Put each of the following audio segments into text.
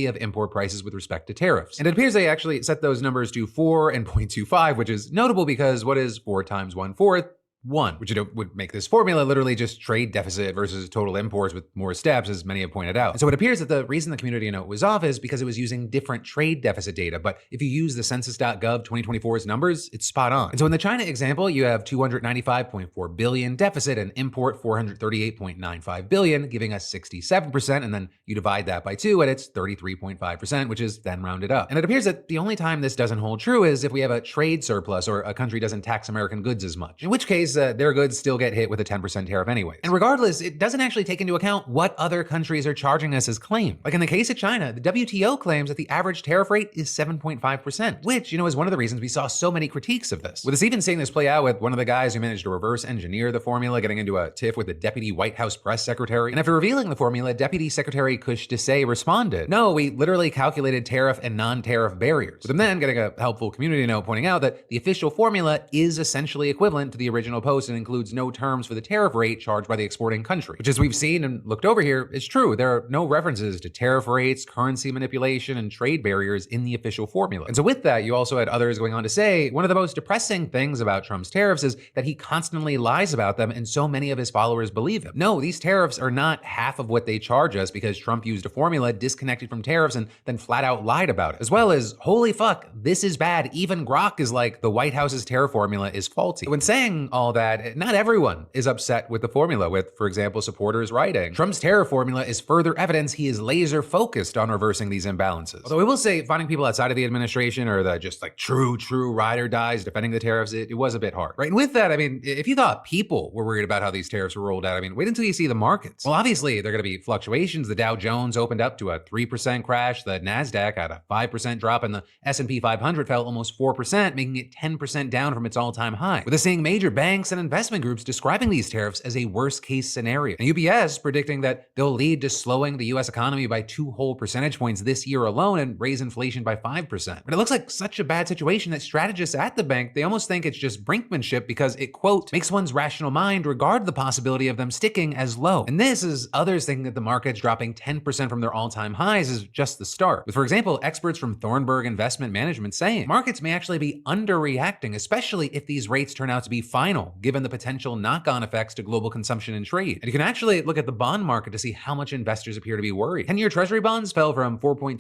of import prices with respect to tariffs. And it appears they actually set those numbers to 4 and 0.25, which is notable because what is 4 times 1/4? 1, which would make this formula literally just trade deficit versus total imports with more steps, as many have pointed out. And so it appears that the reason the community note was off is because it was using different trade deficit data. But if you use the census.gov 2024's numbers, it's spot on. And so in the China example, you have 295.4 billion deficit and import 438.95 billion, giving us 67%. And then you divide that by 2 and it's 33.5%, which is then rounded up. And it appears that the only time this doesn't hold true is if we have a trade surplus or a country doesn't tax American goods as much, in which case their goods still get hit with a 10% tariff anyways. And regardless, it doesn't actually take into account what other countries are charging us as claim. Like in the case of China, the WTO claims that the average tariff rate is 7.5%, which, is one of the reasons we saw so many critiques of this. With us even seeing this play out with one of the guys who managed to reverse engineer the formula, getting into a tiff with the deputy White House press secretary. And after revealing the formula, Deputy Secretary Kush Desai responded, "No, we literally calculated tariff and non-tariff barriers." With him then getting a helpful community note pointing out that the official formula is essentially equivalent to the original post and includes no terms for the tariff rate charged by the exporting country, which, as we've seen and looked over here, is true. There are no references to tariff rates, currency manipulation, and trade barriers in the official formula. And so with that, you also had others going on to say, one of the most depressing things about Trump's tariffs is that he constantly lies about them and so many of his followers believe him. No, these tariffs are not half of what they charge us because Trump used a formula disconnected from tariffs and then flat out lied about it. As well as, holy fuck, this is bad. Even Grok is like, the White House's tariff formula is faulty. When saying all that, not everyone is upset with the formula, with, for example, supporters writing, Trump's tariff formula is further evidence he is laser focused on reversing these imbalances. Although I will say, finding people outside of the administration or the just like true ride or dies defending the tariffs, it was a bit hard, right? And with that, if you thought people were worried about how these tariffs were rolled out, wait until you see the markets. Well, obviously, there are going to be fluctuations. The Dow Jones opened up to a 3% crash, the NASDAQ had a 5% drop, and the S&P 500 fell almost 4%, making it 10% down from its all-time high. With us seeing major banks and investment groups describing these tariffs as a worst-case scenario. And UBS predicting that they'll lead to slowing the US economy by 2 whole percentage points this year alone and raise inflation by 5%. But it looks like such a bad situation that strategists at the bank, they almost think it's just brinkmanship because it, quote, makes one's rational mind regard the possibility of them sticking as low. And this is others thinking that the market's dropping 10% from their all-time highs is just the start. With, for example, experts from Thornburg Investment Management saying markets may actually be underreacting, especially if these rates turn out to be final, given the potential knock-on effects to global consumption and trade. And you can actually look at the bond market to see how much investors appear to be worried. 10-year Treasury bonds fell from 4.2%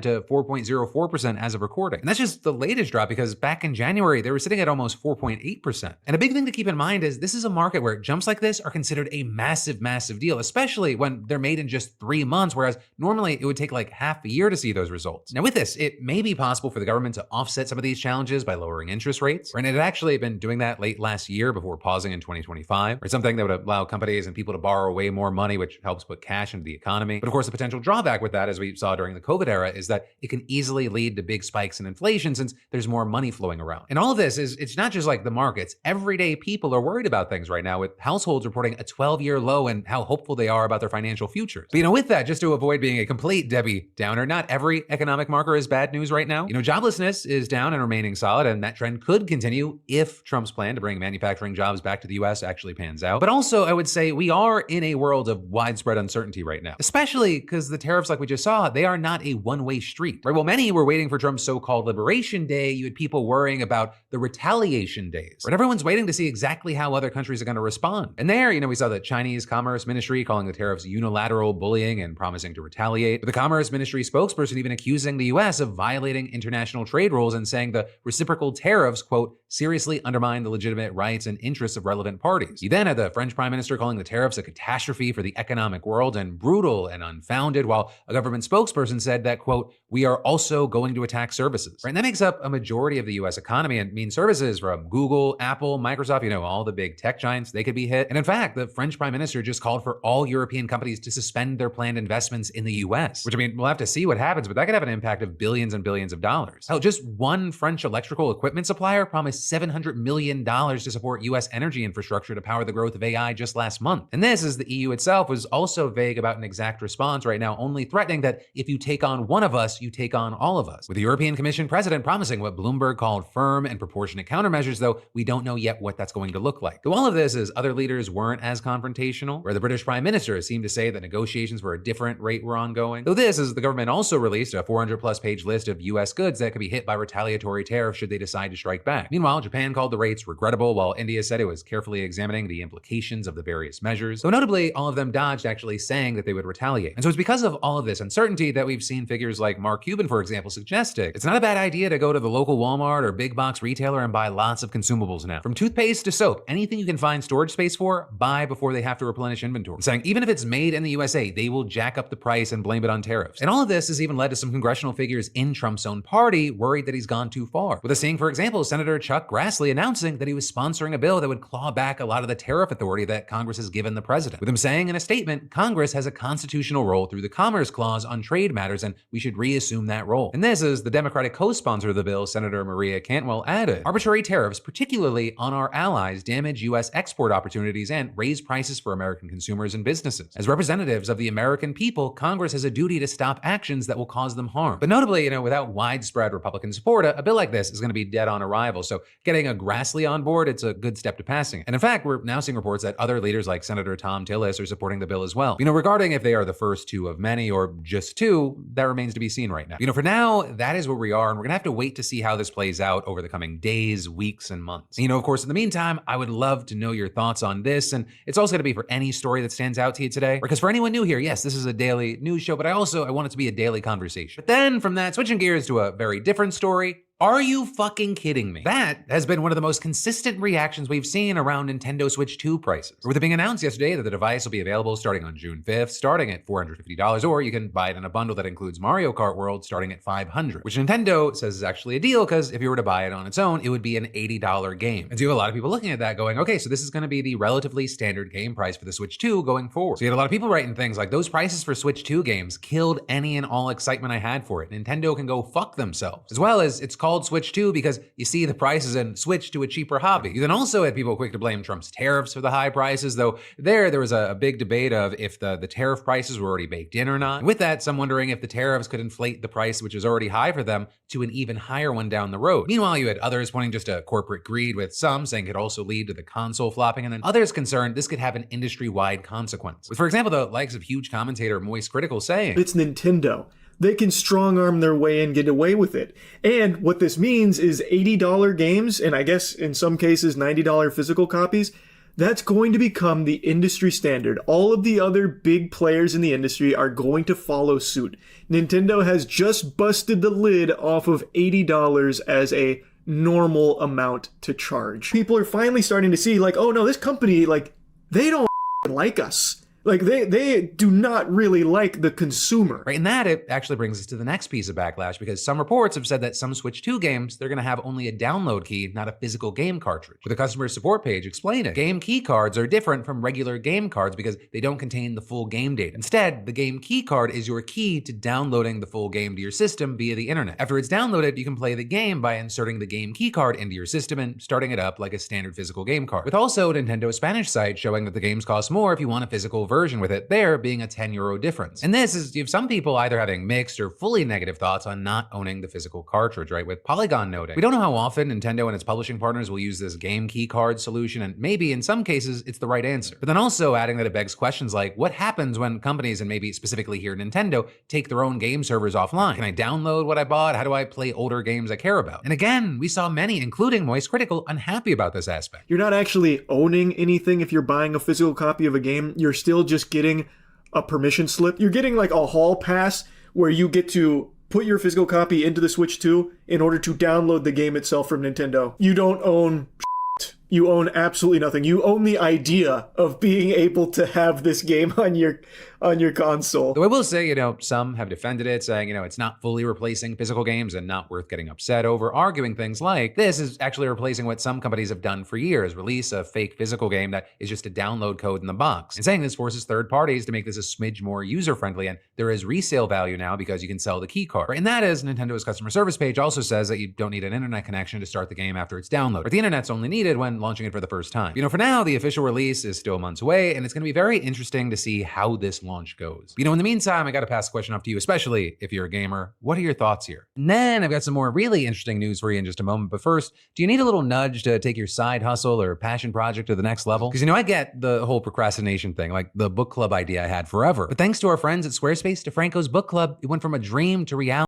to 4.04% as of recording. And that's just the latest drop because back in January, they were sitting at almost 4.8%. And a big thing to keep in mind is this is a market where jumps like this are considered a massive, massive deal, especially when they're made in just 3 months, whereas normally it would take like half a year to see those results. Now with this, it may be possible for the government to offset some of these challenges by lowering interest rates, and it had actually been doing that late last year before pausing in 2025, or something that would allow companies and people to borrow way more money, which helps put cash into the economy. But of course, the potential drawback with that, as we saw during the COVID era, is that it can easily lead to big spikes in inflation since there's more money flowing around. And all of this it's not just like the markets. Everyday people are worried about things right now, with households reporting a 12-year low and how hopeful they are about their financial futures. But with that, just to avoid being a complete Debbie Downer, not every economic marker is bad news right now. Joblessness is down and remaining solid, and that trend could continue if Trump's plan to bring manufacturing jobs back to the US actually pans out. But also, I would say we are in a world of widespread uncertainty right now, especially because the tariffs, like we just saw, they are not a one-way street, right? While many were waiting for Trump's so-called Liberation Day, you had people worrying about the retaliation days, right? Everyone's waiting to see exactly how other countries are going to respond. And there, we saw the Chinese Commerce Ministry calling the tariffs unilateral bullying and promising to retaliate. But the Commerce Ministry spokesperson even accusing the US of violating international trade rules and saying the reciprocal tariffs, quote, seriously undermine the legitimate rights and interests of relevant parties. You then had the French Prime Minister calling the tariffs a catastrophe for the economic world and brutal and unfounded, while a government spokesperson said that, quote, we are also going to attack services. Right? And that makes up a majority of the US economy and means services from Google, Apple, Microsoft, all the big tech giants, they could be hit. And in fact, the French Prime Minister just called for all European companies to suspend their planned investments in the US, which we'll have to see what happens, but that could have an impact of billions and billions of dollars. Hell, just one French electrical equipment supplier promised $700 million to support support US energy infrastructure to power the growth of AI just last month. And this is the EU itself was also vague about an exact response right now, only threatening that if you take on one of us, you take on all of us. With the European Commission president promising what Bloomberg called firm and proportionate countermeasures, though we don't know yet what that's going to look like. Though all of this is other leaders weren't as confrontational, where the British Prime Minister seemed to say that negotiations for a different rate were ongoing. Though this is the government also released a 400+ page list of US goods that could be hit by retaliatory tariffs should they decide to strike back. Meanwhile, Japan called the rates regrettable, while India said it was carefully examining the implications of the various measures. Though notably, all of them dodged actually saying that they would retaliate. And so it's because of all of this uncertainty that we've seen figures like Mark Cuban, for example, suggesting it's not a bad idea to go to the local Walmart or big box retailer and buy lots of consumables now. From toothpaste to soap, anything you can find storage space for, buy before they have to replenish inventory. Saying even if it's made in the USA, they will jack up the price and blame it on tariffs. And all of this has even led to some congressional figures in Trump's own party worried that he's gone too far. With us seeing, for example, Senator Chuck Grassley announcing that he was sponsoring a bill that would claw back a lot of the tariff authority that Congress has given the president. With him saying in a statement, Congress has a constitutional role through the Commerce Clause on trade matters, and we should reassume that role. And this is the Democratic co-sponsor of the bill, Senator Maria Cantwell, added, arbitrary tariffs, particularly on our allies, damage U.S. export opportunities and raise prices for American consumers and businesses. As representatives of the American people, Congress has a duty to stop actions that will cause them harm. But notably, without widespread Republican support, a bill like this is going to be dead on arrival. So getting a Grassley on board, it's a good step to passing it. And in fact, we're now seeing reports that other leaders like Senator Tom Tillis are supporting the bill as well. Regarding if they are the first two of many or just two, that remains to be seen right now. For now, that is where we are, and we're gonna have to wait to see how this plays out over the coming days, weeks, and months. And, of course, in the meantime, I would love to know your thoughts on this, and it's also gonna be for any story that stands out to you today. Because for anyone new here, yes, this is a daily news show, but I want it to be a daily conversation. But then from that, switching gears to a very different story. Are you fucking kidding me? That has been one of the most consistent reactions we've seen around Nintendo Switch 2 prices. With it being announced yesterday that the device will be available starting on June 5th, starting at $450, or you can buy it in a bundle that includes Mario Kart World starting at $500, which Nintendo says is actually a deal because if you were to buy it on its own, it would be an $80 game. And so you have a lot of people looking at that going, okay, so this is going to be the relatively standard game price for the Switch 2 going forward. So you had a lot of people writing things like, those prices for Switch 2 games killed any and all excitement I had for it. Nintendo can go fuck themselves. As well as it's called Switch 2 because you see the prices and switch to a cheaper hobby. You then also had people quick to blame Trump's tariffs for the high prices, though there was a big debate of if the tariff prices were already baked in or not. And with that, some wondering if the tariffs could inflate the price, which is already high for them, to an even higher one down the road. Meanwhile, you had others pointing just to corporate greed, with some saying it could also lead to the console flopping, and then others concerned this could have an industry-wide consequence. With, for example, the likes of huge commentator Moist Critical saying, it's Nintendo. They can strong arm their way and get away with it. And what this means is $80 games, and I guess in some cases $90 physical copies, that's going to become the industry standard. All of the other big players in the industry are going to follow suit. Nintendo has just busted the lid off of $80 as a normal amount to charge. People are finally starting to see, like, oh no, this company, like, they don't like us. Like, they do not really like the consumer. Right, and that it actually brings us to the next piece of backlash, because some reports have said that some Switch 2 games, they're going to have only a download key, not a physical game cartridge. With the customer support page explaining, game key cards are different from regular game cards because they don't contain the full game data. Instead, the game key card is your key to downloading the full game to your system via the internet. After it's downloaded, you can play the game by inserting the game key card into your system and starting it up like a standard physical game card. With also Nintendo's Spanish site showing that the games cost more if you want a physical version, with it there being a €10 difference. And this is, you have some people either having mixed or fully negative thoughts on not owning the physical cartridge, right? With Polygon noting, we don't know how often Nintendo and its publishing partners will use this game key card solution, and maybe in some cases it's the right answer. But then also adding that it begs questions like, what happens when companies, and maybe specifically here Nintendo, take their own game servers offline? Can I download what I bought? How do I play older games I care about? And again, we saw many, including Moist Critical, unhappy about this aspect. You're not actually owning anything if you're buying a physical copy of a game. You're still just getting a permission slip. You're getting like a hall pass where you get to put your physical copy into the Switch 2 in order to download the game itself from Nintendo. You don't own shit. You own absolutely nothing. You own the idea of being able to have this game on on your console. Though I will say, some have defended it, saying, it's not fully replacing physical games and not worth getting upset over, arguing things like this is actually replacing what some companies have done for years, release a fake physical game that is just a download code in the box. And saying this forces third parties to make this a smidge more user-friendly, and there is resale value now because you can sell the key card. And that is, Nintendo's customer service page also says that you don't need an internet connection to start the game after it's downloaded. But the internet's only needed when launching it for the first time. For now, the official release is still months away, and it's going to be very interesting to see how this launch goes. In the meantime, I got to pass the question off to you, especially if you're a gamer. What are your thoughts here? And then I've got some more really interesting news for you in just a moment. But first, do you need a little nudge to take your side hustle or passion project to the next level? Because I get the whole procrastination thing, like the book club idea I had forever. But thanks to our friends at Squarespace, DeFranco's book club, it went from a dream to reality.